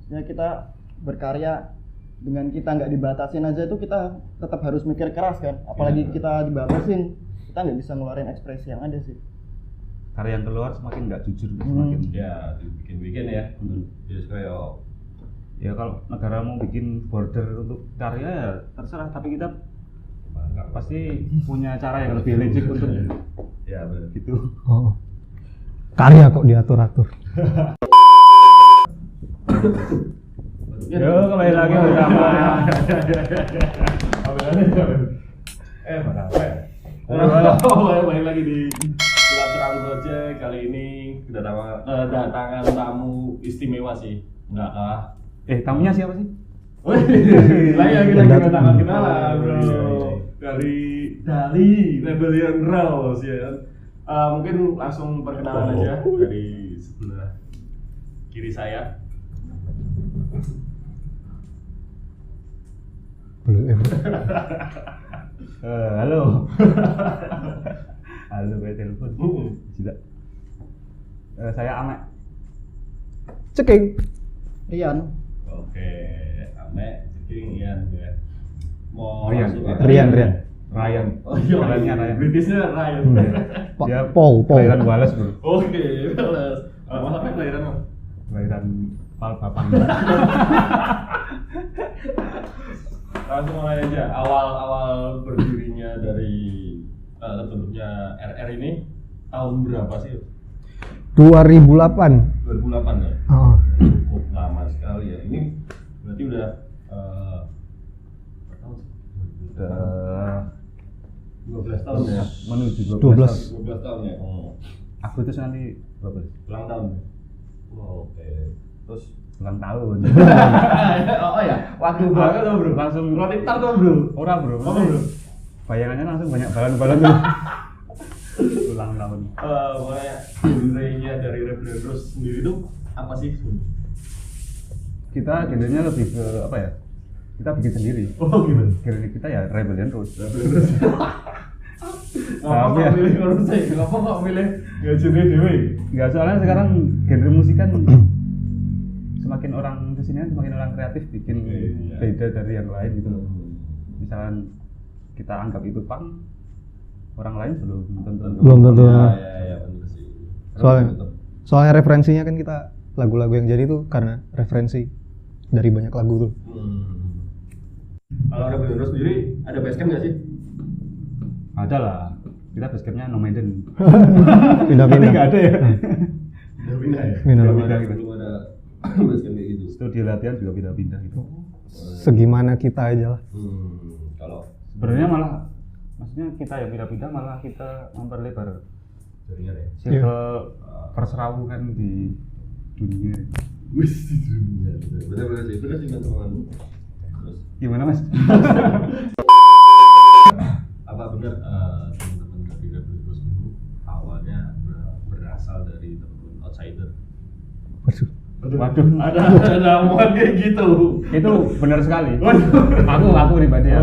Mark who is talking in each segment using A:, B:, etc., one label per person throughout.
A: Ya kita berkarya dengan kita nggak dibatasin aja itu kita tetap harus mikir keras kan. Apalagi kita dibatasin, kita nggak bisa ngeluarin ekspresi yang ada sih.
B: Karya yang keluar semakin nggak jujur, semakin
C: Ya dibikin ya. Jadi kayak
B: ya kalau negara mau bikin border untuk karya ya terserah, tapi kita pasti punya cara yang lebih legit untuk
C: ya benar.
B: gitu.
D: Oh. Karya kok diatur-atur.
B: Yo kembali lagi bersama
C: balik lagi di Gelap Terang Project. Kali ini kedatangan tamu istimewa sih, enggak kah?
B: Tamunya siapa sih?
C: Lah ya kita kedatangan kenalan bro dari Rebellion Rose ya kan. Mungkin langsung perkenalan aja dari sebelah kiri saya.
D: Belum.
B: Halo. Halo, by telepon. Tidak. Saya Ame.
D: Ceking.
A: Rian.
C: Oke, Ame, Ceking, Ian ya. Mau
B: Rian.
C: langsung
D: Rian.
B: Ryan.
C: Oh iya,
B: Caranya Ryan.
C: Britishnya Ryan.
B: Dia
D: Paul.
B: Kelahiran Wallace, bro.
C: Oke, balas. Mas apa kelahiran Mas?
B: Kelahiran Palpapang.
C: Langsung mulai aja. Awal berdirinya dari terbentuknya RR ini tahun berapa sih?
D: 2008.
C: 2008 ya.
D: Oh.
C: Cukup lama sekali ya. Ini berarti udah berapa tahun sih?
B: Udah
C: 12 tahun ya.
B: menuju
D: 12.
C: 12 tahun ya. Oh.
B: Agustus nanti 12.
C: Ulang tahun. Oh, oke. Terus
B: Ulang tahun.
C: oh ya, waktu banget loh bro.
B: Langsung
C: roti tart tuh bro.
B: Ora, bro.
C: Apa bro?
B: Bayangannya langsung banyak balon-balon tuh. Ulang tahun.
C: Makanya genrenya dari Rebellion Rose sendiri tuh apa sih?
B: Kita genrenya lebih ke apa ya? Kita bikin sendiri.
C: Oh gimana?
B: Genre kita ya Rebellion Rose.
C: Ngapa kok milih Rose? Ngapa kok milih gak genre dewe?
B: Enggak, soalnya sekarang genre musik kan semakin orang kesini kan semakin orang kreatif bikin
C: Iya.
B: beda dari yang lain gitu loh. Misalkan kita anggap itu punk, orang lain belum tentu.
D: Belum tentu.
C: Ya benar sih.
D: Soalnya referensinya kan kita lagu-lagu yang jadi tuh karena referensi dari banyak lagu tuh.
C: Kalau Rebellion Rose sendiri ada basecamp nggak sih?
B: Ada lah. Kita basecampnya No Maiden.
D: Pindah-pindah.
B: Nggak ada ya.
C: Udah pindah ya?
B: Pindah-pindah gitu.
C: Belum ada basecamp kayak gitu.
B: Studio latihan juga pindah-pindah gitu.
D: Segimana kita aja lah.
C: Kalau
B: Sebenarnya malah maksudnya kita yang pindah-pindah malah kita memperlebar
C: jaringan ya.
B: circle perserawungan di dunia.
C: Wih, di dunia. Bener sih teman-teman. Terus
B: Gimana Mas?
C: apa benar teman-teman dari Rebellion Rose dulu awalnya berasal dari teman-teman outsider?
B: Waduh.
C: Ada omongan kayak gitu.
B: Itu benar sekali.
C: Waduh.
B: Aku pribadi ya.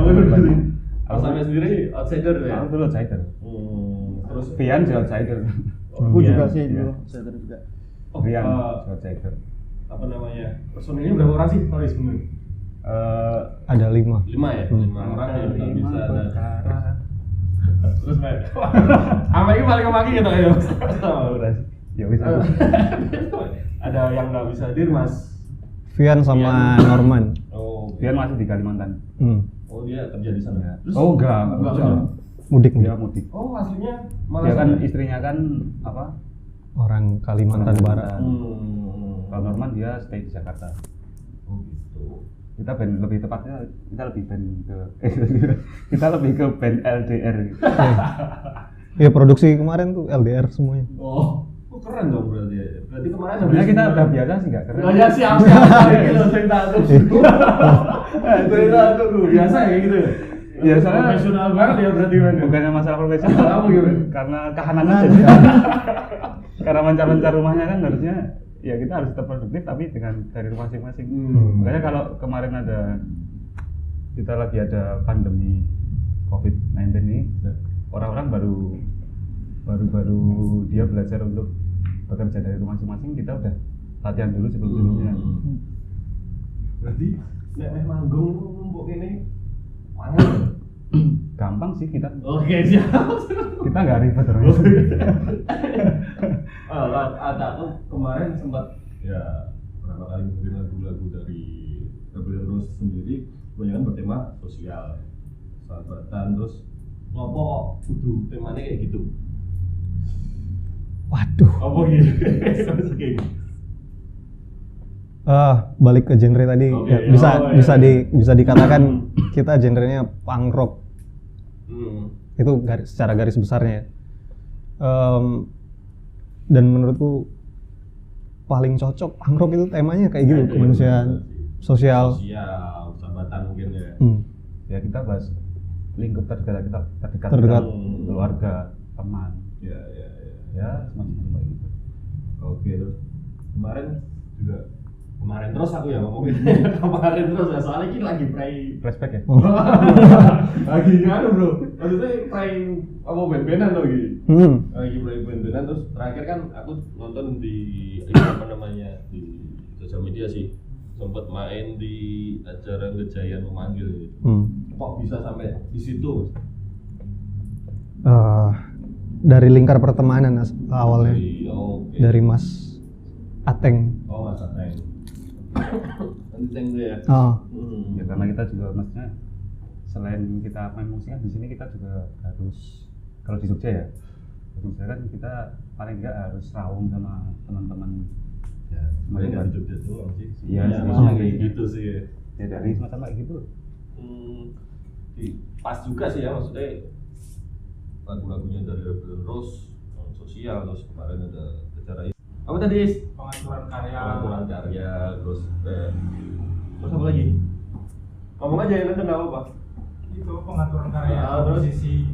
C: Mas Ame sendiri outsider ya?
B: Aku dulu outsider.
C: Terus
B: Vian juga outsider.
A: Aku
C: Iya.
A: juga sih dulu, saya juga.
B: Rian
C: eh,
B: juga outsider.
C: apa namanya? Personilnya berapa orang sih? Sorry sebenarnya.
D: Ada 5.
C: 5 ya? 5 orang yang nggak bisa ada. Terus Pak. Apa ini paling kemaki gitu ya?
B: Ya bisa.
C: Ada yang nggak bisa hadir Mas.
D: Vian sama Norman.
C: Oh,
B: Vian masih di Kalimantan.
C: Oh dia kerja di sana. Terus
B: Oh enggak
C: kerja.
D: Mudik.
B: Dia mudik.
C: Oh aslinya
B: Dia
C: malah
B: kan
C: sana?
B: istrinya kan apa?
D: Orang Kalimantan Barat.
B: Kalau Norman dia stay di Jakarta.
C: Oh gitu.
B: Kita band lebih tepatnya kita lebih band ke kita lebih ke band LDR gitu.
D: Ya produksi kemarin tuh LDR semuanya.
C: Oh keren dong berarti ya. Berarti kemarin
B: Sebenarnya kita udah biasa sih enggak keren.
C: Oh ya siap gitu cerita tuh. Cerita tuh biasa ya gitu.
B: Ya soalnya
C: Profesional banget ya berarti kan.
B: bukannya masalah profesional,
C: Kamu gimana?
B: karena kahanan aja. Karena mencar-mencar rumahnya kan harusnya ya kita harus tetap produktif tapi dengan dari rumah masing-masing. Makanya kalau kemarin kita lagi ada pandemi COVID-19 ini, orang-orang baru dia belajar untuk bekerja dari rumah masing-masing, kita udah latihan dulu sebelum-sebelumnya.
C: Berarti nek meh manggung numpuk kene mangan.
B: Gampang sih kita.
C: Oke, siap.
B: Kita nggak ribet terus.
C: Ada tuh kemarin sempat ya berapa kali dengerin lagu-lagu dari Rebellion Rose sendiri kebanyakan bertema sosial, sahabatan, terus ngopo kok kudu temanya kayak gitu.
D: Waduh.
C: Apa gitu? Sampai kayak gitu.
D: Balik ke genre tadi,
C: Oke,
D: ya, bisa dikatakan kita genrenya punk rock. Itu secara garis besarnya. Dan menurutku paling cocok punk rock itu temanya kayak gitu, kemanusiaan, sosial,
C: sahabatan mungkin ya.
B: Ya kita bahas lingkup terdekat kita,
D: Terdekat.
B: keluarga, teman. Ya semacam kayak gitu.
C: Oke, terus kemarin terus aku ya ngomongin kemarin terus ya, soalnya ini lagi
B: Flashback ya?
C: lagi nganu bro, maksudnya apa band-bandan tuh gitu. Lagi band-bandan, terus terakhir kan aku nonton di apa namanya di sosial media sih, sempat main di acara Gejayan Memanggil gitu. Kok bisa sampai di situ?
D: Dari lingkar pertemanan awalnya, dari Mas Ateng.
C: Oh, Mas Ateng. Penting tuh ya.
B: Ya karena kita juga maksudnya selain kita main musik kan di sini kita juga harus, kalau di Jogja ya, kan kita paling enggak harus raung sama teman-teman.
C: Ya, mereka di Jogja doang sih.
B: Iya,
C: kayak gitu sih.
B: Ya dari semacam kayak gitu.
C: Pas juga sih ya, maksudnya lagu-lagunya dari Rebellion Rose, sosial, terus kemarin ada acara apa tadi? Pengaturan karya, terus apa lagi? Ngomong aja yang nanti nggak apa-apa.
E: Itu pengaturan karya,
C: terus
E: posisi.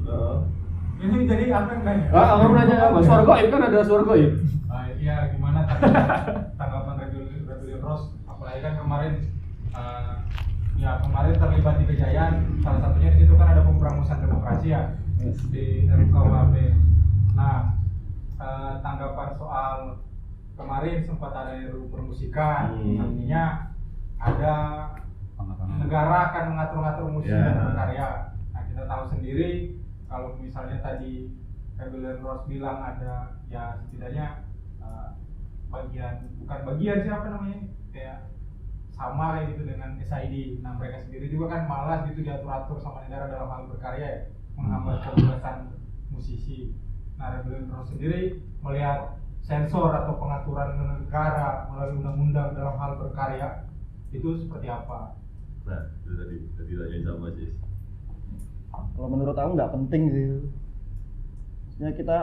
E: Ini jadi apa enggaknya?
C: Kamu nanya apa? Suara goib kan ada suara goib.
E: Iya, gimana tanggapan Rebellion Rose? Apalagi kan kemarin terlibat di Gejayan, salah satunya di situ kan ada pemberangusan demokrasi ya di RUKUHP. Nah, tanggapan soal kemarin sempat ada RUU permusikan, artinya ada negara akan mengatur-ngatur musik dan berkarya. Nah, kita tahu sendiri kalau misalnya tadi Rebellion Rose bilang ada ya setidaknya bukan bagian siapa namanya, kayak sama kayak gitu dengan SID. Nah, mereka sendiri juga kan malas gitu diatur-atur sama negara dalam hal berkarya ya, menghambat kebebasan musisi. Nah, Rebellion Rose sendiri melihat sensor atau pengaturan negara melalui undang-undang dalam hal berkarya itu seperti apa?
C: Nah, itu tadi tanyain sama sih.
A: Kalau menurut aku nggak penting sih. Maksudnya kita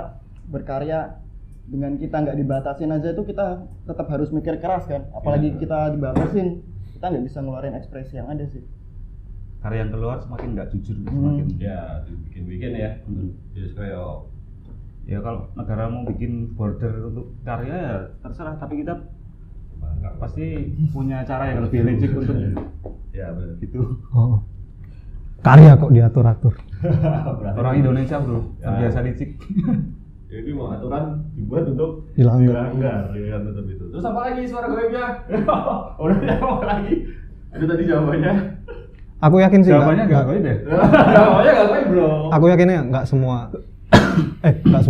A: berkarya dengan kita nggak dibatasin aja itu kita tetap harus mikir keras kan. Apalagi kita dibatasin, kita nggak bisa ngeluarin ekspresi yang ada sih.
B: Karya yang keluar semakin nggak jujur, semakin
C: ya dibikin ya. Jadi kayak
B: ya kalau negara mau bikin border untuk karya ya terserah, tapi kita pasti punya cara yang lebih licik untuk
C: ya benar
B: gitu.
D: Karya kok diatur-atur.
B: Orang Indonesia bro, terbiasa licik.
C: Jadi mau aturan dibuat untuk
D: dilanggar
C: ya kan, tetap itu. Terus apa lagi suara goibnya? Udah apa lagi? Itu tadi jawabannya.
D: Aku yakin sih
B: jawabannya nggak goib ya?
C: Jawabannya nggak goib bro.
D: Aku yakinnya nggak semua. Nggak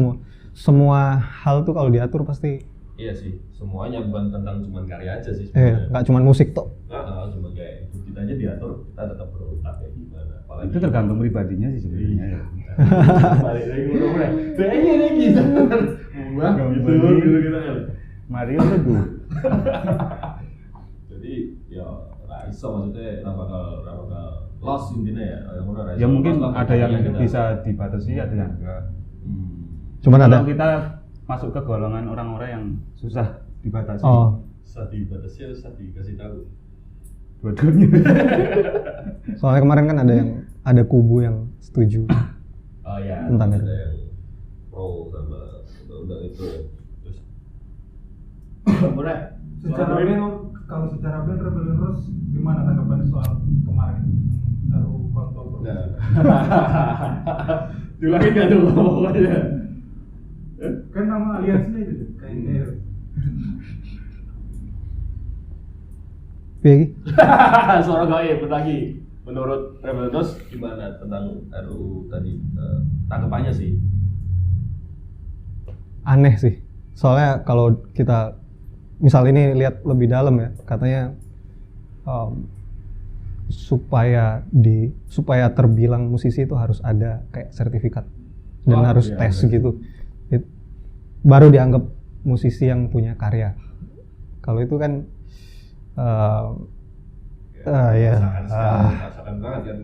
D: semua hal tuh kalau diatur pasti.
C: Iya sih, semuanya bukan tentang cuman karya aja sih sebenarnya.
D: Nggak cuman musik toh.
C: Cuma kayak hidup kita aja diatur, kita tetap berotak kayak gimana. Apalagi
B: itu tergantung pribadinya sih sebenarnya.
C: Balik lagi ngomongnya. Kayaknya nih gitu. Wah, gitu kita ya.
B: Mario tuh.
C: Jadi ya iso maksudnya bakal loss intinya ya.
B: Ya mungkin ada yang bisa dibatasi, ada yang enggak.
D: Cuman ada.
B: Kalau kita masuk ke golongan orang-orang yang susah dibatasi.
C: Susah dibatasi atau susah dikasih tahu?
B: Dua-duanya.
D: Soalnya kemarin kan ada kubu yang setuju.
C: Oh ya.
D: Tentang itu.
C: Ada yang pro sama undang-undang itu ya. Terus. Boleh.
E: Kalau secara band Rebellion Rose gimana tanggapan soal kemarin? RUU kontrol.
C: Dulangin nggak tuh pokoknya?
E: Kan nama aliansinya itu KNR.
D: Piye?
C: Suara gaib lagi. Menurut Rebeldos gimana tentang RUU tadi? Tanggapannya sih.
D: Aneh sih. Soalnya kalau kita misal ini lihat lebih dalam ya, katanya supaya terbilang musisi itu harus ada kayak sertifikat dan harus
C: iya,
D: tes
C: iya.
D: gitu. Baru dianggap musisi yang punya karya. Kalau itu kan
C: Rasakan banget kan.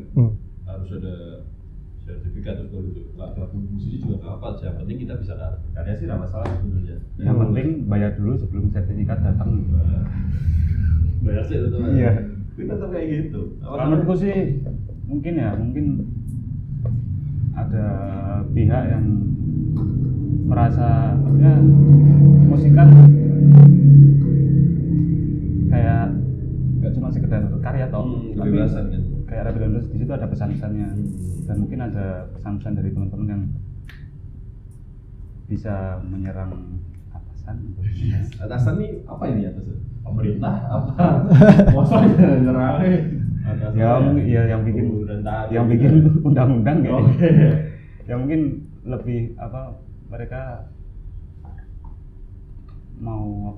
C: Harus ada sertifikat terus baru itu. Lagu musisi juga nggak apa, yang penting kita bisa karya sih nggak masalah sebenarnya.
B: Yang penting bayar dulu sebelum sertifikat datang.
C: Bayar sih itu.
B: Iya.
C: Kita tuh kayak gitu.
B: Kalau menurutku sih mungkin ada pihak yang merasa maksudnya musik kan kayak nggak cuma sekedar karya toh, tapi
C: kebebasan kan.
B: kayak Rebeldos di situ ada pesan-pesannya dan mungkin ada pesan-pesan dari teman-teman yang bisa menyerang atasan atau gimana.
C: Atasan nih apa ini atasan? Pemerintah apa? Maksudnya nyerang
B: yang bikin undang-undang kayak yang mungkin lebih mereka mau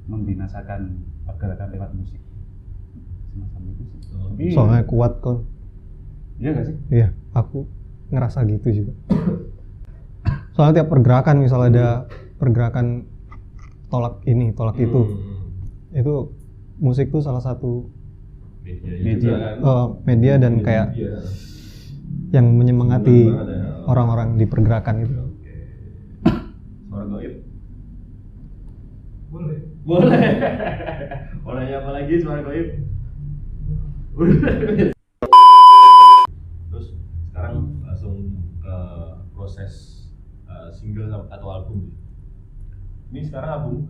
B: membinasakan pergerakan lewat musik semacam itu sih. Tapi,
D: Soalnya kuat kan.
B: iya gak sih?
D: Iya, aku ngerasa gitu juga. Soalnya tiap pergerakan, misal ada pergerakan tolak ini, tolak itu musik tuh salah satu media dan kayak yang menyemangati orang-orang di pergerakan itu.
C: Suara gaib.
E: Boleh.
C: Boleh apa lagi suara gaib? Terus sekarang langsung ke proses single atau album. Ini sekarang album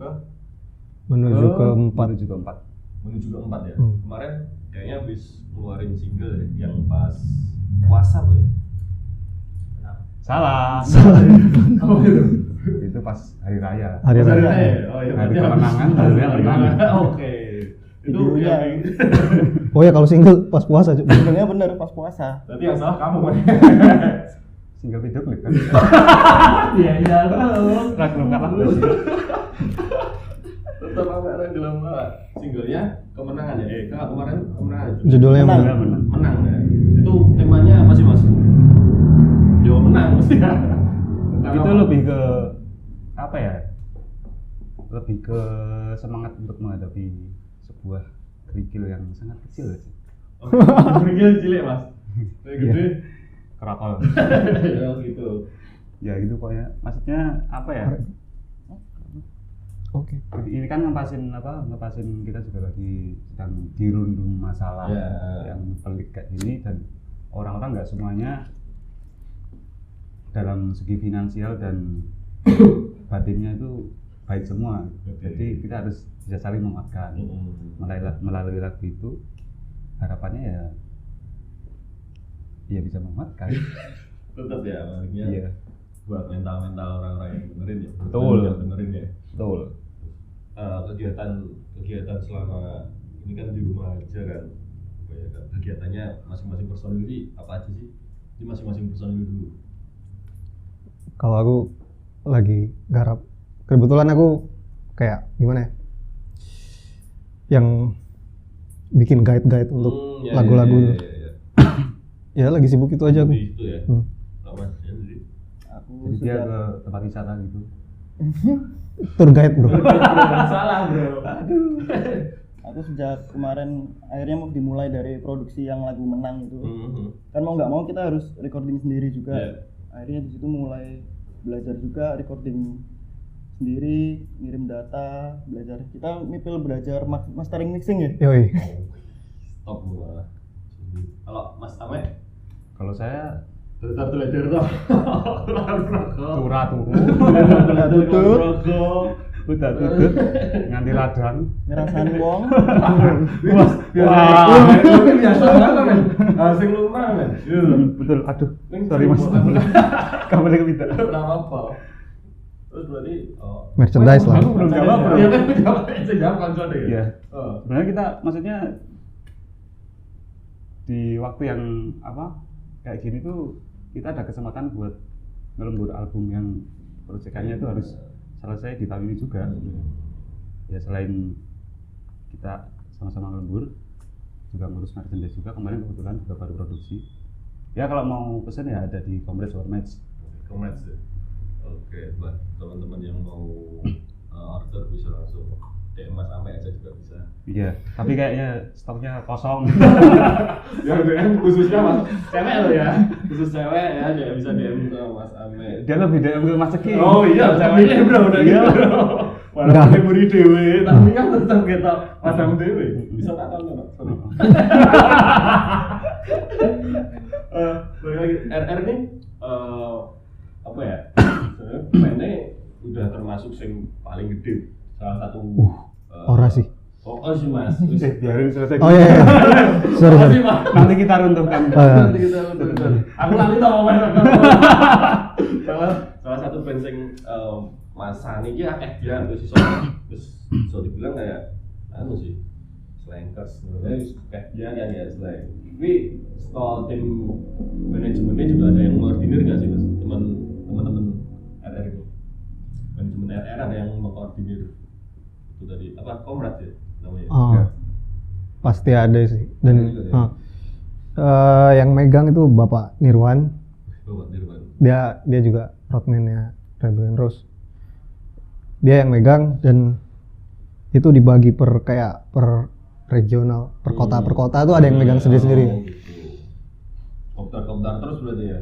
D: Menuju ke 4.
C: menuju ke 4 ya. Kemarin kayaknya habis ngeluarin single ya, yang pas puasa ya.
B: Salah. Itu pas hari raya.
D: Hari raya.
B: Hari kemenangan, hari menang.
C: Oke. Itu
A: Videonya.
D: Oh ya, kalau single pas puasa juga.
A: Sebenarnya bener pas puasa.
C: Berarti yang salah kamu kan?
B: Single video klip kan.
C: Iya.
B: Lagu enggak lagu sih.
C: Tetap apa dalam singlenya kemenangan ya. Kemarin kemenangan.
D: Judulnya
A: Menang.
C: Menang ya. Itu temanya apa sih Mas? Yo menang mesti ya.
B: Itu lebih ke apa ya? Lebih ke semangat untuk menghadapi sebuah kerikil yang sangat kecil sih.
C: Kerikil cilik Mas. Kayak gede.
B: Kerakol.
C: Ya gitu.
B: Ya gitu pokoknya. Maksudnya apa ya?
D: Oke.
B: Ini kan ngepasin kita juga lagi sedang dirundung masalah yang pelik kayak gini dan orang-orang nggak semuanya dalam segi finansial dan batinnya itu baik semua. Jadi kita harus bisa saling menguatkan. Melalui lagu itu harapannya ya bisa menguatkan.
C: Tetap ya maksudnya.
B: Iya.
C: Buat mental orang-orang yang dengerin ya.
B: Betul.
C: Yang dengerin ya.
B: Betul.
C: Kegiatan selama ini kan di rumah aja kan. Kegiatannya masing-masing personil sih apa aja sih? Ini masing-masing personil dulu.
D: Kalau aku lagi garap, kebetulan aku kayak gimana ya? Yang bikin guide untuk lagu-lagu. Ya lagi sibuk itu aja aku.
C: Di situ ya. Mas, ya,
B: Jadi dia ke tempat wisata gitu.
D: Tour guide bro.
C: Salah bro.
A: Aku sejak kemarin akhirnya mau dimulai dari produksi yang lagu menang itu. Kan mau nggak mau kita harus recording sendiri juga. Akhirnya di situ mulai belajar juga recording sendiri, ngirim data, belajar. Kita belajar mastering mixing ya.
D: Yoi.
C: Top gua. Kalau Mas Ame,
B: Kalau saya
C: tetap belajar toh.
B: turah turu,
C: Tutut.
B: udah tutut, nganti ladang.
A: Ngerasani wong.
C: Biasa banget men. Sing lumrah men. Iya.
B: Betul. Aduh. Sorry Mas. Kamu lagi minta.
C: Enggak apa-apa. Terus berarti
D: Merchandise lah.
B: Aku belum jawab, bro.
C: Iya kan saya jawab langsung deh.
B: Iya.
C: Oh.
B: Sebenarnya kita maksudnya di waktu yang kayak gini tuh kita ada kesempatan buat ngelembur album yang proyekannya itu harus selesai di tahun ini juga. Ya selain kita sama-sama ngelembur, juga ngurus merchandise juga, kemarin kebetulan juga baru produksi. Ya kalau mau pesen ya ada di Comrades War Match.
C: Comrades ya. Oke, buat teman-teman yang mau order bisa langsung DM Mas Ame aja juga bisa.
B: Iya, tapi kayaknya stoknya kosong.
C: Yang DM khususnya Mas cewek loh ya, khusus cewek ya, dia bisa DM ke Mas Ame.
B: Dia lebih DM ke Mas Ceki.
C: Oh iya, milih bro, udah gitu bro. Walaupun liburi dewe, tapi kan tetap kita Mas Ame dewe. Bisa tak tahu nggak? Sorry. Balik lagi, RR nih apa ya? Sebenarnya bandnya udah termasuk yang paling gede, salah satu.
D: Ora sih.
C: Oh sih Mas.
B: Biarin selesai.
D: Oh iya. Sorry.
C: Makasih, Mas.
B: Nanti kita runtuhkan.
C: Nanti kita runtuhkan. Aku nanti tau Mas. Salah satu band sing Mas Sani ki akeh dia terus iso dibilang kayak anu sih. Slankers. Kayak dia yang ya slang. Tapi setelah tim manajemennya juga ada yang mengkoordinir nggak sih Mas? Teman-teman RR itu. Manajemen RR ada yang mengkoordinir itu tadi apa Comrades ya namanya?
D: Oh, pasti ada sih. Dan
C: Ada
D: yang megang itu Bapak Nirwan.
C: Bapak Nirwan.
D: Dia juga roadman-nya Rebel Rose. Dia yang megang dan itu dibagi per regional, per kota tuh ada yang megang sendiri-sendiri.
C: Oh, gitu. Kopdar terus berarti ya?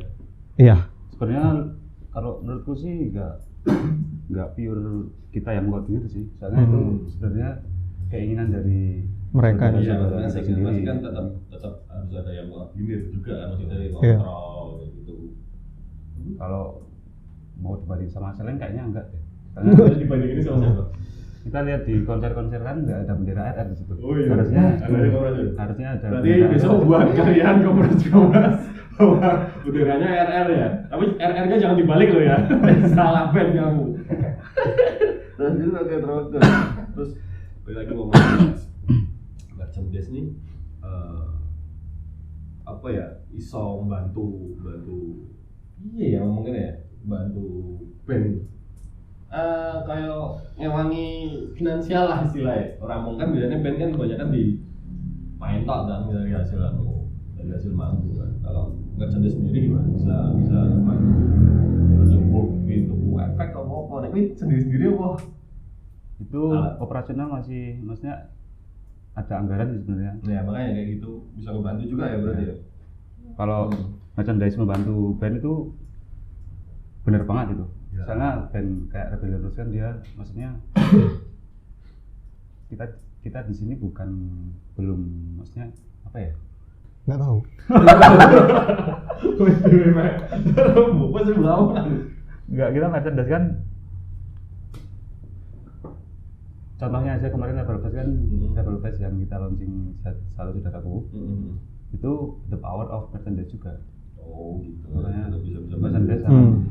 D: Iya.
B: Sebenarnya kalau menurutku sih nggak pure kita yang koordinir sih, soalnya itu sebenarnya keinginan dari
D: Mereka.
B: saudara-
C: Iya,
B: saudara
C: masing
B: sendiri.
C: masing kan tetap harus ada yang koordinir juga, maksudnya
D: Iya.
C: kontrol gitu.
B: Kalau mau dibanding sama Selain kayaknya enggak deh.
C: Terus
B: Karena
C: dibandingin sama siapa?
B: kita lihat di konser-konser kan nggak ada bendera RR di situ.
C: Oh iya.
B: Harusnya
C: Ada
B: ada.
C: Berarti
B: bendera
C: besok
B: RR.
C: buat kalian Komrades bahwa benderanya RR ya. Tapi RR-nya jangan dibalik loh ya. Salah band kamu. Terus itu terus balik lagi ngomongin merchandise nih apa ya iso bantu iya ya ngomongin ya bantu band kayak ngewangi finansial lah istilahnya. Orang mungkin kan biasanya band kan kebanyakan di main tok kan dari hasil manggung kan. Kalau merchandise sendiri gimana bisa bantu nyumbuk pintu efek apa nek sendiri apa
B: Itu operasional maksudnya ada anggaran sih sebenarnya.
C: ya makanya kayak gitu bisa ngebantu juga ya berarti ya.
B: Kalau merchandise membantu band itu bener banget itu.
C: Ya.
B: Soalnya band kayak Rebel Rose kan dia maksudnya kita di sini belum maksudnya apa ya?
D: Nggak tahu.
C: Bukan sih belum.
B: Enggak, kita merchandise kan contohnya aja kemarin Rebel Fest kan Rebel Fest yang kita launching Selalu Saudaraku itu the power of merchandise juga.
C: Oh gitu.
B: Makanya
C: bisa
B: merchandise sangat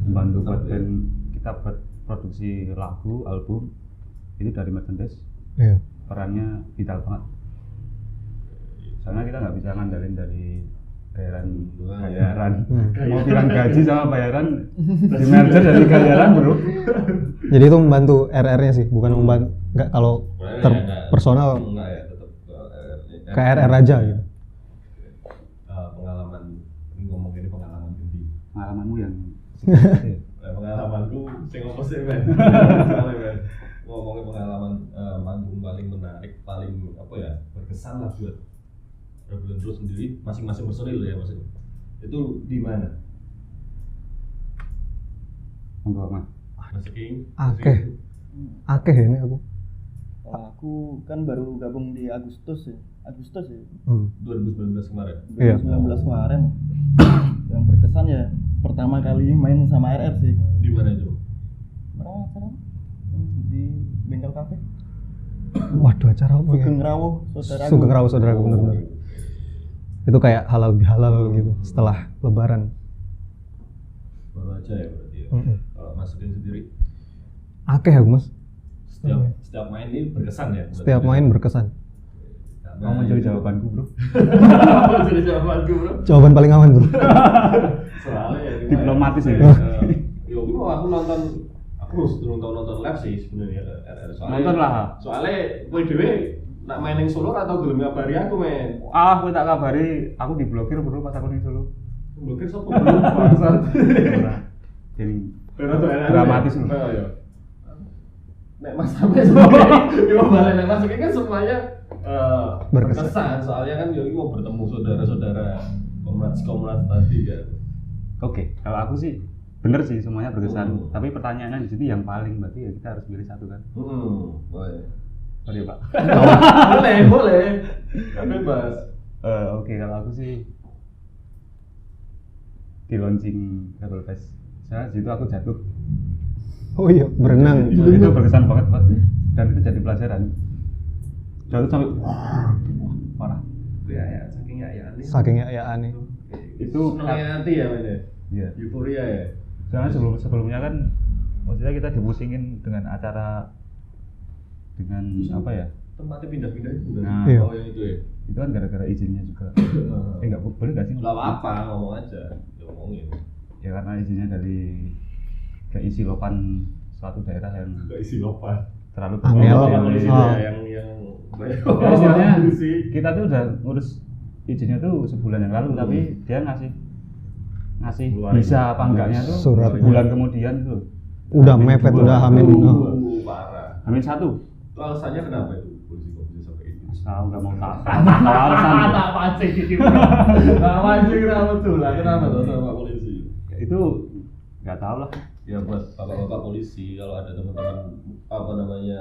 B: membantu buat band kita buat produksi lagu, album itu dari merchandise
D: Iya.
B: perannya vital banget. Soalnya kita nggak bisa ngandalin dari bayaran mau bilang gaji sama bayaran di merger dari bayaran bro.
D: Jadi itu membantu RR-nya sih, bukan membantu nggak kalau personal
C: enggak ya tetap
D: ke RR aja gitu.
C: Pengalaman ngomongin pengalaman gede.
B: Pengalamanmu yang
C: Pengalamanku sing ngopo sih men. Ngomongin pengalaman manggung paling menarik, paling apa ya berkesan lah buat Rebel Rose sendiri masing-masing personil ya maksudnya. Itu di mana?
B: monggo mas.
C: Mas King.
D: Akeh ini aku.
A: Aku kan baru gabung di Agustus ya.
C: 2019 kemarin.
A: 2019 kemarin. Yang berkesan ya pertama kali main sama RR sih.
C: Di mana itu?
A: Mana acara? Di Bengkel Cafe.
D: Waduh, acara apa ya?
A: Sugeng Rawuh Saudaraku.
D: Sugeng Rawuh Saudaraku, bener-bener. Itu kayak halal bihalal gitu setelah lebaran.
C: Baru aja ya berarti ya. Kalau Mas Udin sendiri
D: Akeh aku Mas.
C: setiap main ini berkesan ya?
D: Setiap main berkesan.
B: Mau mencari jawabanku bro.
C: Jadi jawabanku bro.
D: Jawaban paling aman bro.
C: Soalnya ya
B: Diplomatis ya.
C: Yo aku nonton live sih sebenarnya RR soalnya.
B: Nonton lah.
C: Soalnya kowe dhewe nak main ning Solo atau gelem ngabari aku men.
B: Aku tak kabari, aku diblokir bro pas aku ning Solo.
C: Blokir sapa bro? Bangsat.
B: Jadi
C: Bener tuh
B: dramatis loh.
C: Oh iya. Nek Mas sampe sebagai yo balik nek Mas ini kan semuanya berkesan soalnya kan yo mau bertemu saudara-saudara komunitas tadi kan.
B: Oke, kalau aku sih bener sih semuanya berkesan. Tapi pertanyaannya di sini yang paling berarti ya kita harus pilih satu kan.
C: Boleh.
B: Boleh Pak.
C: boleh. Kan bebas.
B: Oke, kalau aku sih di launching Rebel Fest. Saya situ aku jatuh.
D: Oh iya, berenang.
B: Itu berkesan banget Pak. Dan itu jadi pelajaran. Jatuh sampai parah.
C: Ya, saking ya aneh.
D: Saking ya aneh.
B: Itu
C: senangnya nanti ya Mas.
B: Iya.
C: Euforia ya.
B: Soalnya sebelumnya kan maksudnya kita dipusingin dengan acara dengan apa ya?
C: Tempatnya pindah-pindah itu kan.
B: Nah,
D: iya.
C: Oh yang itu ya.
B: Itu kan gara-gara izinnya juga. Enggak boleh enggak sih?
C: Enggak apa-apa, ngomong aja. Ngomongin.
B: Ya karena izinnya dari keisi lopan suatu daerah yang
C: Enggak isi lopan.
B: terlalu
D: Angel.
C: Polisi
D: Ah.
C: yang
B: Ya, istilahnya kita tuh udah ngurus izinnya tuh sebulan yang lalu tapi dia ngasih
C: Ngeluarin.
B: bisa apa enggaknya tuh
D: Surat.
B: bulan kemudian tuh.
D: Udah mepet, udah hamil.
C: Parah.
B: Amin satu.
C: Itu alasannya kenapa itu polisi kok bisa sampai itu?
B: Tahu nggak mau tahu. Tahu alasan.
C: Tak pancing gitu. Tak pancing kenapa tuh lah? Kenapa tuh sama Pak Polisi?
B: Itu nggak tahu lah.
C: Ya buat bapak-bapak polisi kalau ada teman-teman apa namanya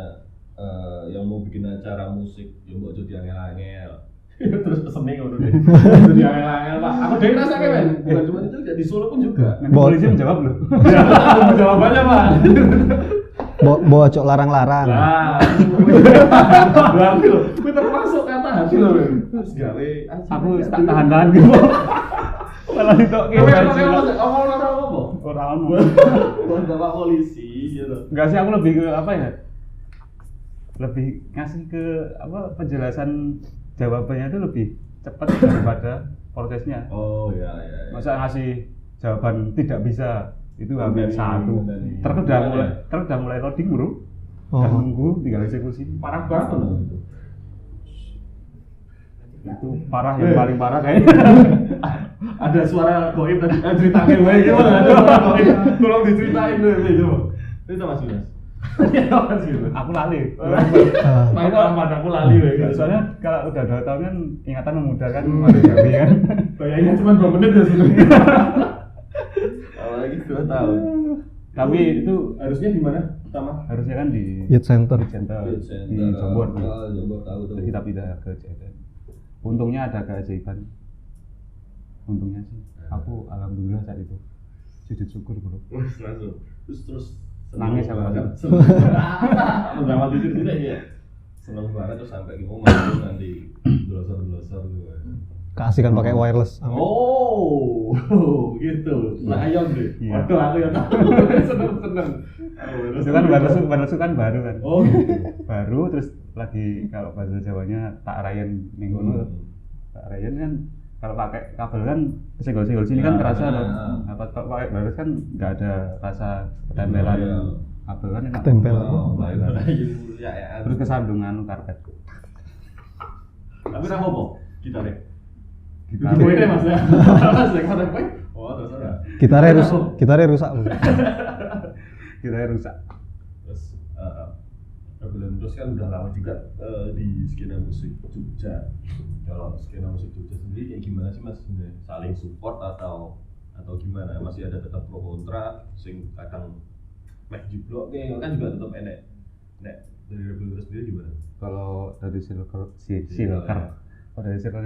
C: yang mau bikin acara musik yang buat jadi angel-angel terus pesennya ngono deh jadi angel-angel Pak aku dari rasanya men bukan cuma itu di Solo pun juga
B: Nanti polisi menjawab loh.
C: jawabannya Pak
D: Bawa cok larang-larang.
C: nah itu termasuk kata hati loh men terus gawe
B: Aku tak tahan-tahan gitu. Malah ditok
C: ngomong apa
B: orang
C: buat bapak polisi gitu
B: Enggak sih, aku lebih ke apa ya? Lebih ngasih ke apa penjelasan jawabannya itu lebih cepat daripada prosesnya.
C: oh ya.
B: Masa ngasih jawaban tidak bisa itu hampir
C: Dari-
B: satu.
C: dari-
B: Truk udah mulai loading bro.
D: Oh.
B: Dan nunggu tinggal eksekusi.
C: parah banget loh itu
B: Itu parah yang paling parah kayaknya.
C: ada suara goib tadi ceritain gue gimana ada suara goib tolong diceritain dulu coba itu Mas Yunus Mas Yunus
B: Aku lali.
C: main orang padaku lali weh
B: Soalnya kalau udah 2 tahun kan ingatan memudahkan manusiawi kan.
C: bayangnya cuma 2 menit ya sebenarnya apalagi 2 tahun
B: Tapi itu
C: harusnya di mana pertama
B: harusnya kan di
D: Youth Center.
B: di Jombor tuh.
C: Jombor tahu tuh
B: Jadi kita pindah ke JSN. Untungnya ada keajaiban. Untungnya sih, aku alhamdulillah saat itu sujud syukur bro.
C: langsung terus
B: Nangis aku langsung.
C: mendramat itu ya seneng banget terus sampai ke rumah terus nanti glosor gitu
D: Keasikan pakai wireless.
C: oh gitu lah ayo deh
B: Iya.
C: waduh aku ya seneng
B: Itu kan baru kan baru kan.
C: oh
B: Baru terus lagi kalau bahasa Jawanya tak rayen ning ngono. Tak rayen kan kalau pakai kabel kan senggol-senggol sini kan
C: Ya,
B: kerasa
C: ya,
B: loh.
C: ya.
B: Nah, kalau pakai wireless kan nggak ada rasa ketempelan
C: Ya.
B: kabel kan enak.
D: Ketempelan.
B: Terus kesandungan karpet.
C: tapi apa kok kita deh
B: Kita
C: gue deh mas ya mas yang kata gue oh terus ada
D: Gitarnya rusak. Bu.
B: kita rusak.
C: terus Rebellion Blues kan udah lama juga di skena musik Jogja. Kalau skena musik Jogja sendiri kayak gimana sih mas? Sebenarnya saling support atau gimana? Masih ada tetap pro kontra, sing kadang meh jiblok kan juga tetap enek. Nek dari Rebellion Blues sendiri gimana?
B: Kalau dari circle, kalau dari circle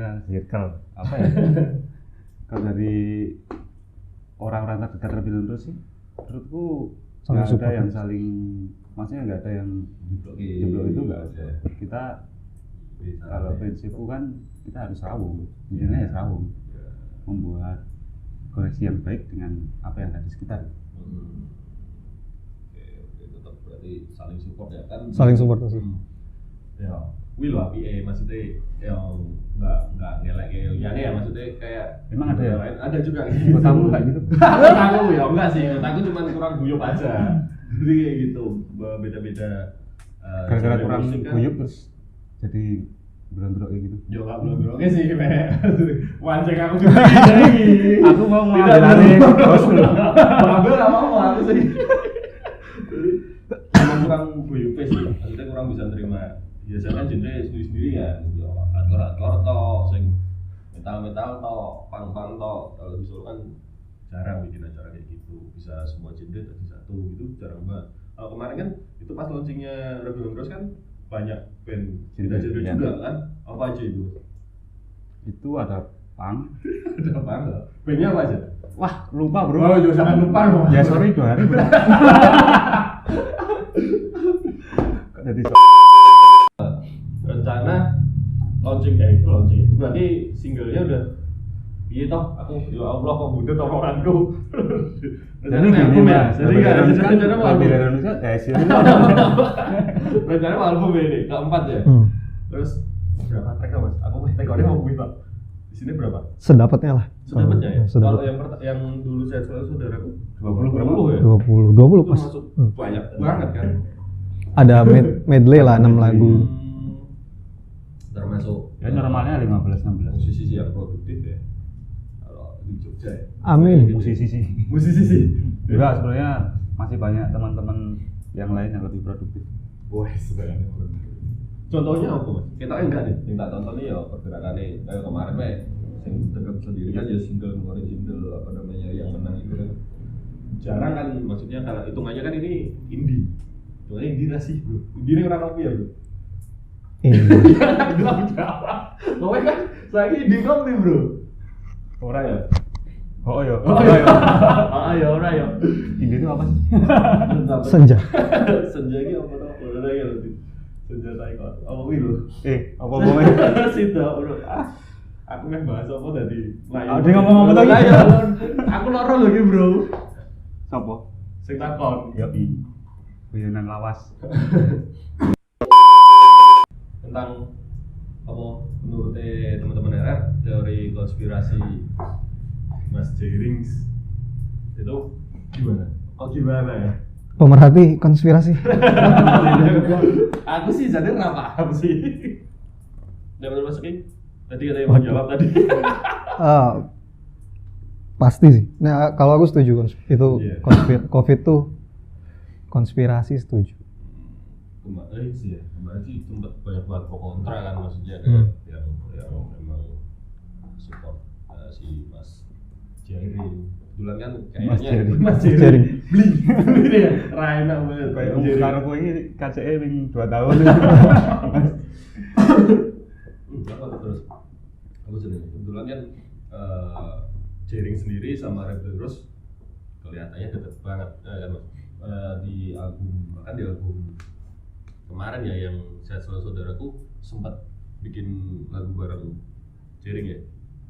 B: apa ya? Kalau dari orang-orang terdekat terlebih dulu sih, menurutku
D: Saling
B: nggak ada
D: support.
B: yang saling, maksudnya nggak ada yang jeblok itu nggak ada. Kita kalau prinsipku kan kita harus rawung, intinya ya rawung, membuat koneksi yang baik dengan apa yang ada di sekitar.
C: Oke, tetap berarti saling support ya kan?
D: Saling support sih.
C: Ya, wih loh APA maksudnya yang nggak ngelek ya maksudnya kayak
B: Emang ada ya?
C: Ada juga.
B: Kotamu kayak gitu?
C: Kotaku ya enggak sih, kotaku cuma kurang guyup aja. Jadi kayak gitu, beda-beda.
B: Gara-gara
C: genre
B: kurang
C: musik kan.
B: guyup terus jadi berondrok kayak gitu.
C: Yo nggak belum sih, Mek. Wanceng aku juga lagi.
B: Aku mau ngambil alih bos lu.
C: Ngambil nggak mau aku sih. Emang kurang guyup sih, maksudnya kurang bisa nerima. Biasanya genre sendiri-sendiri ya, hardcore toh, sing metal toh, punk toh. Kalau visual kan jarang bikin acara kayak gitu. Bisa semua genre jadi satu gitu, jarang banget. Kalau kemarin kan itu pas launchingnya Rebel Rose kan banyak band beda genre
B: Ya.
C: juga kan. Apa aja itu?
B: Itu ada punk.
C: Ada apa enggak? Bandnya apa aja?
B: Wah, lupa bro.
C: Oh, jangan lupa dong.
B: Ya sorry 2 hari bro. Kok jadi
C: Rencana launching itu launching. Berarti singlenya udah iya toh, aku ya Allah kok bunda omonganku.
B: jadi gini mas,
C: Jadi kan rencana mau
B: Label
C: album.
B: Indonesia hasil
C: Rencana mau album ini keempat ya. Terus berapa track mas? Aku tekornya mau minta. Di sini berapa?
D: Sedapatnya lah.
C: Sedapatnya ya. Kalau
D: Sedapat.
C: yang dulu saya saudaraku
B: 20 berapa?
C: 20 ya.
D: 20
C: Itu
D: pas.
C: masuk banyak banget kan.
D: Ada medley lah 6 lagu.
C: Termasuk
B: Ya normalnya 15-16.
C: musisi yang produktif ya. Kalau di Jogja ya.
D: Amin.
B: Musisi sih.
C: Musisi sih.
B: Enggak, sebenarnya masih banyak teman-teman yang lain yang lebih produktif.
C: Wah, sebenarnya. Contohnya apa mas? Kita enggak nih, yang tak tonton ya pergerakannya kayak kemarin yang tegak sendiri kan ya single ngeluarin single apa namanya yang menang itu kan jarang kan, maksudnya kalau hitungannya kan ini indie. Soalnya indie lah sih bro, indie ini orang kopi ya bro.
D: Ini.
C: Bilang Jawa, pokoknya kan saya indie kopi bro. Ora ya?
B: Oh iya.
C: Ya ora ya.
B: Ini itu apa sih?
D: Senja.
C: Senja ini apa tau? Ora ya lebih. Senja saya kok. Apa wih lo?
B: Apa ngomongnya?
C: Sida bro. Aku meh bahas apa tadi?
B: Ah, dia ngomong apa tadi?
C: Aku loro lagi bro.
B: Sopo?
C: Sing takon.
B: Ya pi. Guyonan lawas.
C: Tentang apa menurut teman-teman RR teori konspirasi Mas Jerings itu gimana? Oh gimana ya?
D: Pemerhati konspirasi.
C: Aku sih jadi nggak paham sih. Dan menurut Mas King, tadi ada yang mau jawab tadi.
D: Pasti sih. Nah, kalau aku setuju itu
C: Iya.
D: COVID tuh konspirasi setuju.
C: Kemarin sih ya, kemarin sih sempat banyak banget pro kontra kan, maksudnya ada yang memang support si Mas Jering. Kebetulan kan kayaknya Mas
D: Jering.
C: Jering beli ini ya, Raina banget.
B: Kayak
C: Mas Jering.
B: karo kowe iki KCE ning 2 tahun.
C: Apa terus? Aku sendiri. Kebetulan kan Jering sendiri sama Rebel Rose kelihatannya dekat banget kan Mas. Di album, bahkan di album kemarin ya yang Saya Selalu Saudaraku sempat bikin lagu bareng Jering ya.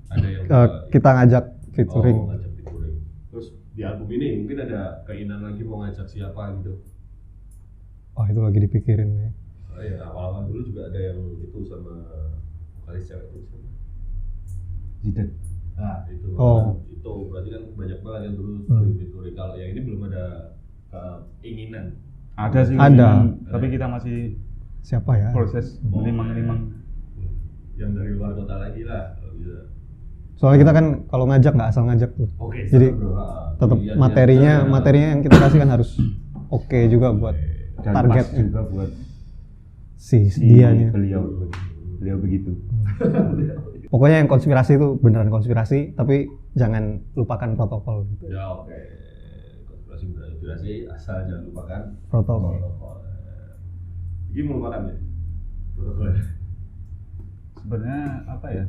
C: Ada yang
D: Kita ngajak featuring.
C: ngajak featuring. Terus di album ini mungkin ada keinginan lagi mau ngajak siapa gitu.
D: Oh, itu lagi dipikirin ya.
C: Ya awal-awal dulu juga ada yang itu sama vokalis cewek itu siapa?
B: Jidat.
C: Nah itu
D: Oh.
C: itu berarti kan banyak banget yang dulu featuring. Kalau yang ini belum ada keinginan.
B: Ada sih.
D: Ada.
B: Tapi kita masih
D: Siapa ya?
B: proses menimang-nimang.
C: Yang dari luar kota lagi lah kalau bisa.
D: Soalnya kita kan kalau ngajak nggak asal ngajak tuh.
C: Oke,
D: Jadi
C: bro.
D: tetap
C: Iya,
D: materinya
C: iya.
D: materinya yang kita kasih kan harus oke juga buat
B: Dan
D: target
B: pas juga buat
D: si
B: si
D: dianya.
B: beliau begitu.
D: Pokoknya yang konspirasi itu beneran konspirasi, tapi jangan lupakan protokol gitu.
C: Ya oke. Konspirasi asal jangan lupakan
D: Protokol.
C: Ini melupakan ya? Protokol.
B: Sebenarnya apa ya?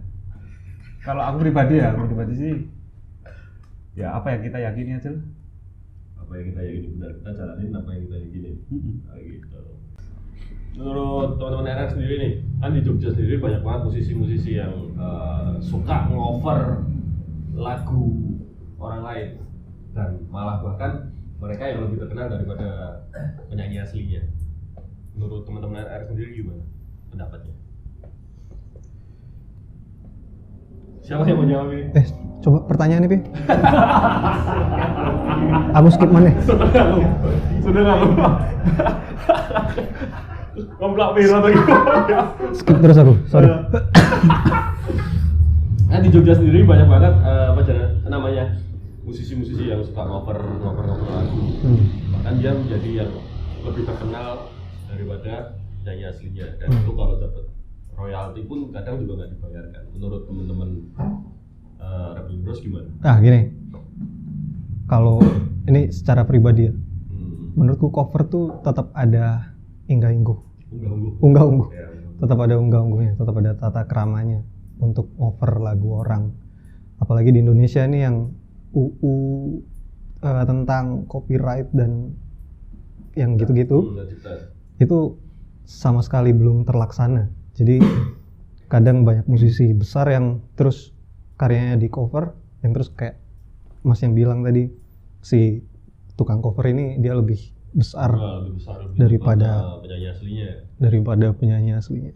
B: Kalau aku pribadi sih ya apa yang kita yakini aja lah.
C: Apa yang kita yakini benar, kita jalanin apa yang kita yakini. Nah, gitu. Menurut teman-teman RR sendiri nih, kan di Jogja sendiri banyak banget musisi-musisi yang suka ngover lagu orang lain dan malah bahkan mereka yang lebih terkenal daripada penyanyi aslinya. Menurut teman-teman RR sendiri gimana pendapatnya? Siapa yang mau jawab ini?
D: Coba pertanyaan nih, Pi. Aku skip mana?
C: Sudah nggak lu? Komplak merah lagi.
D: Skip terus aku, sorry.
C: Nah di Jogja sendiri banyak banget apa namanya musisi-musisi yang suka cover lagu. Bahkan dia menjadi yang lebih terkenal daripada penyanyi aslinya. Dan itu kalau dapat royalti pun kadang juga nggak dibayarkan. Menurut teman-teman Rebel Bros gimana?
D: Gini, kalau ini secara pribadi ya, menurutku cover tuh tetap ada unggah-ungguh,
C: Ya,
D: tetap ada unggah-ungguhnya, tetap ada tata keramanya untuk cover lagu orang. Apalagi di Indonesia ini yang UU tentang copyright dan yang gitu-gitu, itu sama sekali belum terlaksana. Jadi kadang banyak musisi besar yang terus karyanya di cover, yang terus kayak Mas yang bilang tadi, si tukang cover ini dia lebih besar daripada penyanyi aslinya.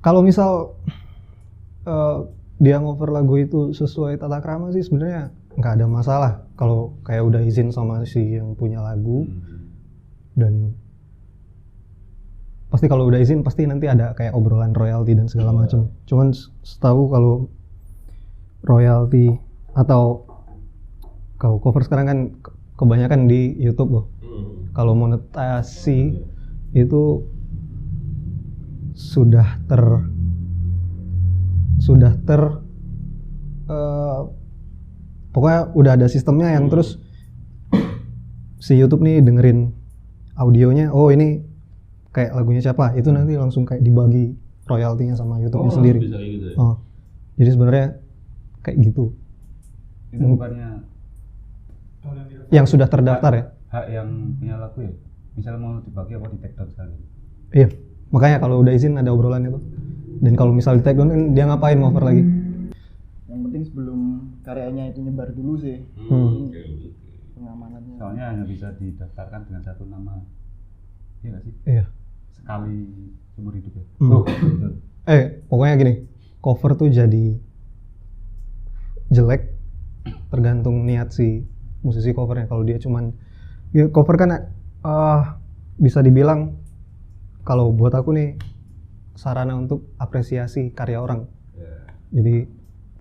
D: Kalau misal dia ngover lagu itu sesuai tata krama sih sebenarnya nggak ada masalah kalau kayak udah izin sama si yang punya lagu. Dan pasti kalau udah izin pasti nanti ada kayak obrolan royalti dan segala macam. Cuman setahu kalau royalti atau kalau cover sekarang kan kebanyakan di YouTube loh. Kalau monetasi itu sudah pokoknya udah ada sistemnya yang terus si YouTube nih dengerin audionya, oh ini kayak lagunya siapa, itu nanti langsung kayak dibagi royaltinya sama YouTube-nya sendiri.
C: Bisa gitu ya?
D: Jadi sebenarnya kayak gitu.
B: Itu bukannya
D: yang sudah terdaftar ya?
B: Hak yang punya lagu ya? Misalnya mau dibagi apa di take down sekali?
D: Iya, makanya kalau udah izin ada obrolan itu. Dan kalau misal di take down kan dia ngapain cover lagi?
A: Yang penting sebelum karyanya itu nyebar dulu sih. Pengamanannya.
B: Soalnya hanya bisa didaftarkan dengan satu nama. Iya nggak sih?
D: Iya.
B: Sekali seumur hidup ya?
D: Betul. Pokoknya gini, cover tuh jadi jelek tergantung niat si musisi covernya. Kalau dia cuman ya cover kan bisa dibilang kalau buat aku nih sarana untuk apresiasi karya orang. Jadi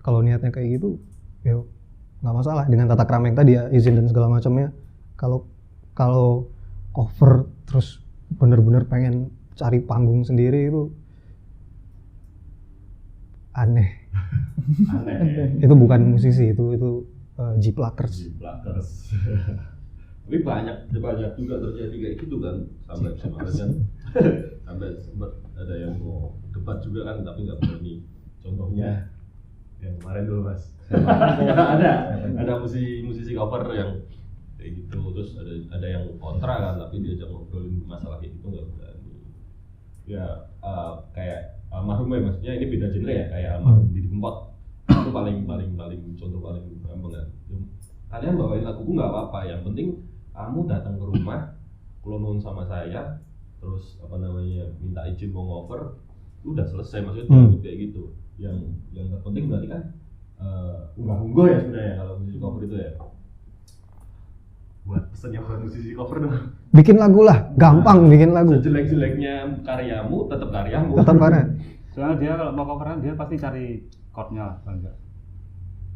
D: kalau niatnya kayak gitu ya nggak masalah dengan tata krama yang tadi ya, izin dan segala macamnya. Kalau cover terus bener-bener pengen cari panggung sendiri itu aneh. Itu bukan musisi, itu jiplakers.
C: Tapi banyak juga terjadi kayak gitu kan, sampai kemarin kan sampai sempat ada yang mau debat juga kan, tapi nggak berani. Contohnya yang kemarin dulu Mas. ada musisi cover yang kayak gitu, terus ada yang kontra kan, tapi diajak ngobrolin masalah kayak gitu nggak berani. Ya kayak almarhum ya, maksudnya ini beda genre ya, kayak almarhum Didi Kempot itu paling contoh paling gampang kan. Kalian bawain laguku nggak apa-apa, yang penting kamu datang ke rumah, klonon sama saya, terus minta izin mau ngover, udah selesai, maksudnya kayak gitu. Yang terpenting berarti kan unggah-ungguh ya sebenarnya kalau musisi cover itu ya. Buat pesan yang buat musisi cover dong.
D: Bikin lagu lah, gampang bikin lagu.
C: Sejelek-jeleknya karyamu, tetap karyamu.
D: Tetap karya.
B: Soalnya dia kalau mau coveran dia pasti cari chordnya lah, kalau enggak.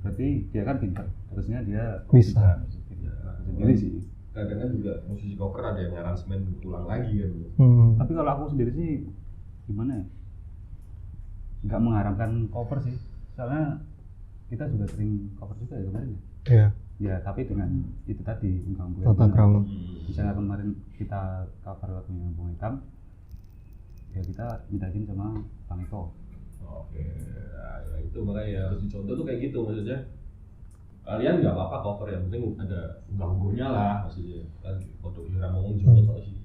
B: Berarti dia kan pintar, harusnya dia
D: bisa.
B: Sendiri sih.
C: Kadang kan juga musisi cover ada yang aransemen ulang lagi kan.
B: Tapi kalau aku sendiri sih gimana ya? Nggak mengharamkan cover sih. Soalnya kita juga sering cover juga ya kemarin ya.
D: Iya.
B: Ya tapi dengan itu tadi
D: tata krama.
B: Misalnya kemarin kita cover lagunya Bung Hitam, ya kita minta izin sama Bang Eko.
C: Oke, ya itu makanya harus dicontoh tuh kayak gitu, maksudnya kalian nggak apa-apa cover, yang penting ada unggah-ungguhnya lah, maksudnya kan foto ira ngomong juga soal sih,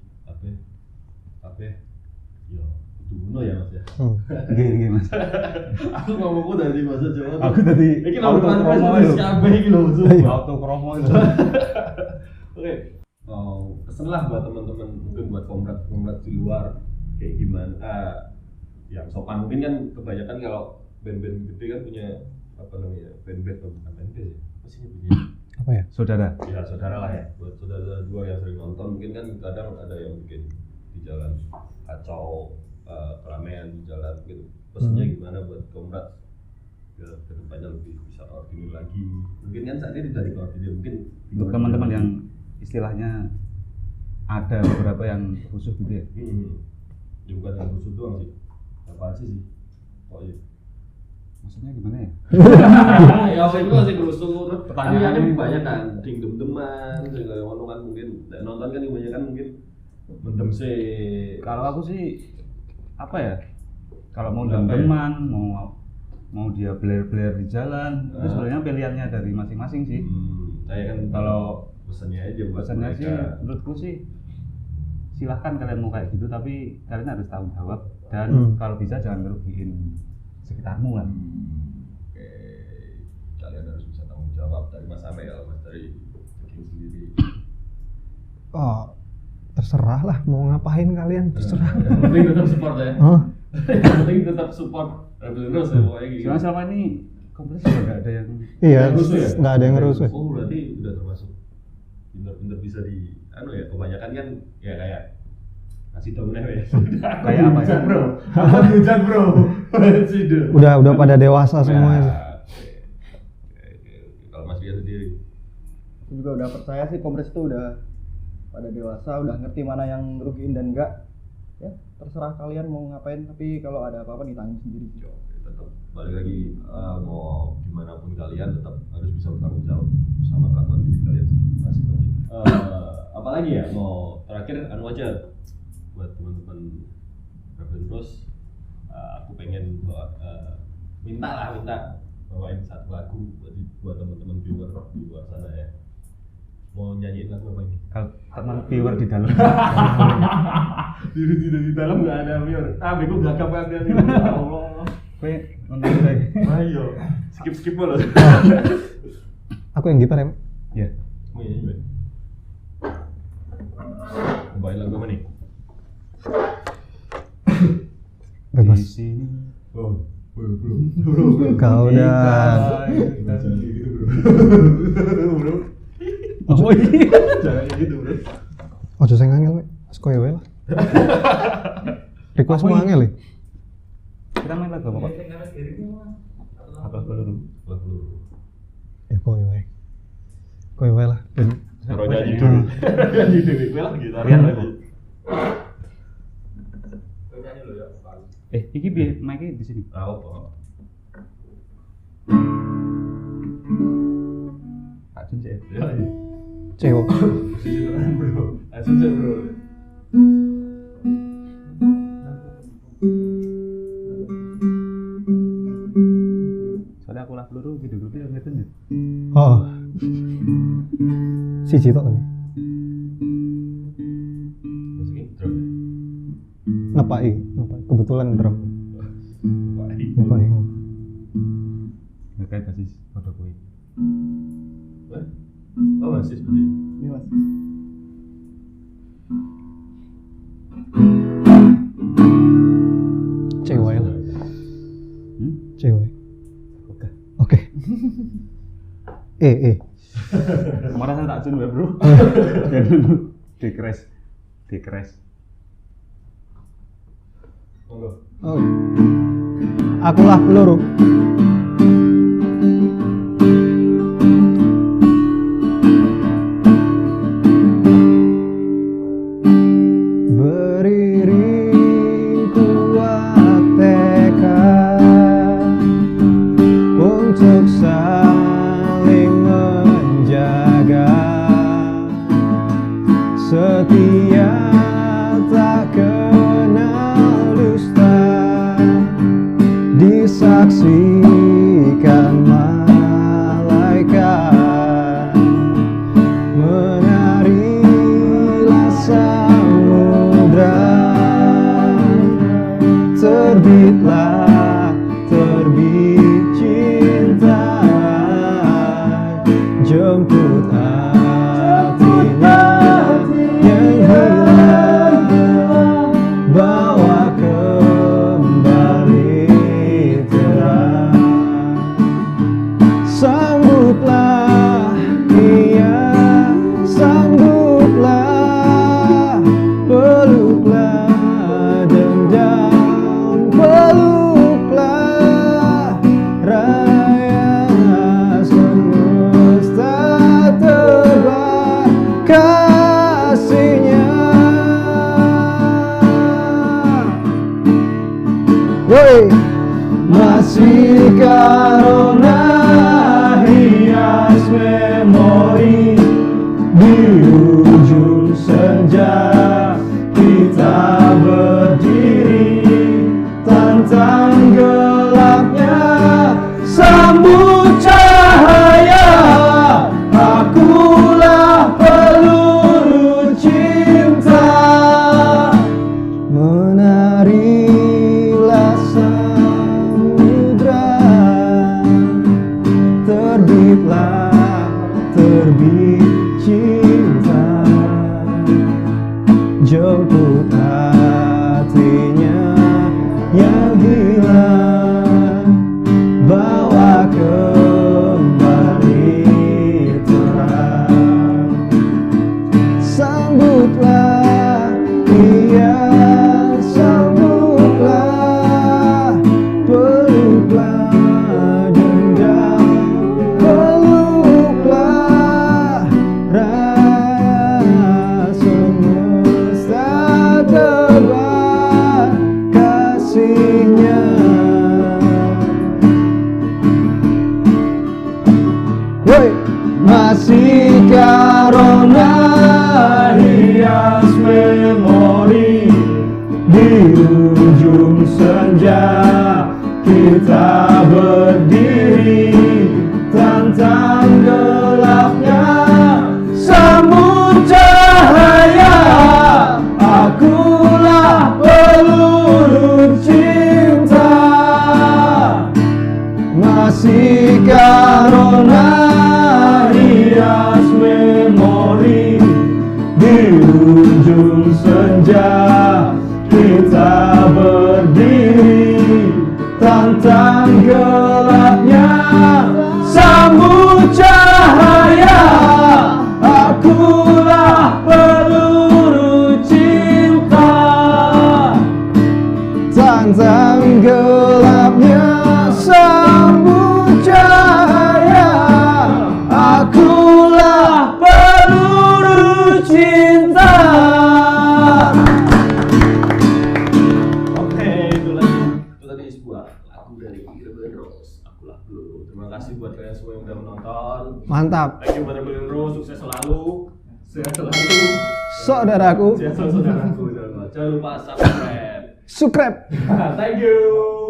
C: tapi yo itu guna ya Mas ya.
B: Nggih Mas.
C: Aku ngomongku dari bahasa Jawa.
B: Aku tadi
C: Iki
B: auto
C: lho
B: promo
C: wis
B: itu.
C: kabeh iki lho.
B: Auto promo itu.
C: Oke. Pesan lah buat teman-teman, mungkin buat komrad di luar kayak gimana. Yang sopan mungkin kan kebanyakan kalau band-band gede kan punya apa namanya? Band-band bukan band sih. Apa sih punya?
D: Apa ya?
B: Saudara.
C: Ya saudara lah ya. Buat saudara dua yang sering nonton mungkin kan kadang ada yang bikin di jalan kacau, keramaian di jalan gitu. Pesannya gimana buat komrad biar kedepannya lebih bisa koordinir lagi. Mungkin kan saat ini tidak dikoordinir, mungkin
B: Untuk teman-teman yang istilahnya ada beberapa yang rusuh gitu ya.
C: Ya bukan yang rusuh doang sih. Apa aja sih? Pokoknya.
B: Maksudnya gimana ya?
C: Ya apa itu masih rusuh.
B: Pertanyaannya
C: Pertanyaannya banyak kan, ding dem-deman, segala ngono kan mungkin. Nonton kan kebanyakan mungkin mendem sih.
B: Kalau aku sih apa ya? Kalau mau
C: Apa ya?
B: dem-deman, mau dia blare-blare di jalan, itu sebenarnya pilihannya dari masing-masing sih.
C: Saya kan
B: Kalau
C: pesannya aja buat
B: pesannya sih
C: mereka.
B: menurutku sih silahkan kalian mau kayak gitu, tapi kalian harus tanggung jawab dan kalau bisa jangan ngerugiin sekitarmu kan.
C: Oke, kalian harus bisa tanggung jawab dari Mas Ame ya, Mas dari King sendiri.
D: Oh, terserah lah mau ngapain kalian, terserah.
C: Yang penting tetap support ya.
D: Oh,
C: Yang penting tetap support Rebel terus ya pokoknya gitu.
B: Soalnya selama ini kompres juga gak ada yang
D: iya,
C: Yang rusuh ya?
D: nggak ada yang ngerusuh.
C: Oh berarti udah termasuk bener-bener bisa di ya kebanyakan kan ya kayak nasi daun ya.
B: Kayak apa ya?
C: Bro? Apa hujan bro? Sudah.
D: Udah pada dewasa semua.
C: Oke. Kalau Mas Rian sendiri.
A: Aku juga udah percaya sih Komres itu udah pada dewasa, udah ngerti mana yang ngerugiin dan enggak. Ya, terserah kalian mau ngapain, tapi kalau ada apa-apa ditanggung sendiri.
C: Oke, tetap balik lagi mau gimana pun kalian tetap harus bisa bertanggung jawab sama kelakuan diri kalian masing-masing. Apalagi ya mau terakhir anu aja buat teman-teman Rebel terus aku pengen minta bawain satu lagu buat teman-teman viewer di luar sana ya. Mau nyanyiin lagu apa ini?
B: Kalau teman viewer di dalam
C: Di dalam nggak ada viewer. Bego gagap banget ya Allah.
B: gue nonton lagi.
C: Ayo, skip loh.
D: Aku yang gitar ya.
B: Ya.
C: Mau nyanyi Mbak? Mau bawain lagu apa nih?
D: Bebas.
B: Di sini
C: Bro.
D: Kau udah.
C: Jangan kayak gitu bro.
B: Oh iya.
C: Jangan kayak gitu bro.
D: Ojo sing angel we. Wis koyo wae lah. Request mau angel ya?
B: Kita main lagu apa Pak? Apa peluru?
C: Lagu.
D: Ya koyo wae. Koyo wae lah.
C: Bro nyanyi dulu. Nyanyi dulu. Gue lagi gitar.
B: Lihat lagu.
C: Nyanyi lo ya.
B: Iki bi mic-nya di sini.
C: Apa?
B: Pak Jun sih.
C: Ya.
D: Cewek.
C: Sini tenan bro. Langsung aja bro.
B: Soalnya aku lah peluru video-video yang ngeten ya.
D: Oh. Siji tok tapi.
C: Masukin drum.
D: Nepai. Kebetulan drum.
C: Wah,
D: Nepai.
B: Nggak kayak basis foto kuwi.
C: oh masih seperti ini.
A: Ini Mas.
D: Cewek lah.
B: Hmm?
D: Cewek.
B: Oke.
D: Oke.
B: Kemarin saya tak Jun ya, Bro. Di crash.
C: Monggo.
D: Oh. Akulah peluru. Beriring kuat tekad untuk saling menjaga, setia tak kenal dusta, disaksikan malaikat, menarilah samudra. terbitlah terbit cinta, jemput hatinya yang hilang, bawa kembali terang. Sambutlah dia, sambutlah, peluklah dendam, peluklah raya semesta terbang kasihnya. Woi, masih karena hias memori di ujung senja kita berdiri, tantang gelapnya sambut cahaya. Akulah peluru cinta, menarilah samudra, terbitlah terbit cinta, jemput hatinya yang hilang, bawa kembali terang. Sambutlah dia, sambutlah, peluklah dendam, peluklah raya semesta terbang kasihnya. Woi, masih karena hias memori di ujung senja kita berdiri, tantang gelapnya sambut cahaya. Akulah peluru cinta, masih karena hias memori di ujung senja kita berdiri, tantang gelapnya sambut cahaya. Akulah peluru cinta, tantang gelapnya sambut cahaya. Akulah peluru cinta.
C: Oke, itu tadi sebuah lagu dari Rebellion Rose. Akulah Blue. Terima kasih buat kalian semua yang udah menonton.
D: Mantap.
C: Thank you buat Rebellion Rose, sukses selalu. Sehat selalu.
D: Saudaraku.
C: Sehat selalu saudaraku. Jangan lupa subscribe.
D: Subscribe.
C: Thank you.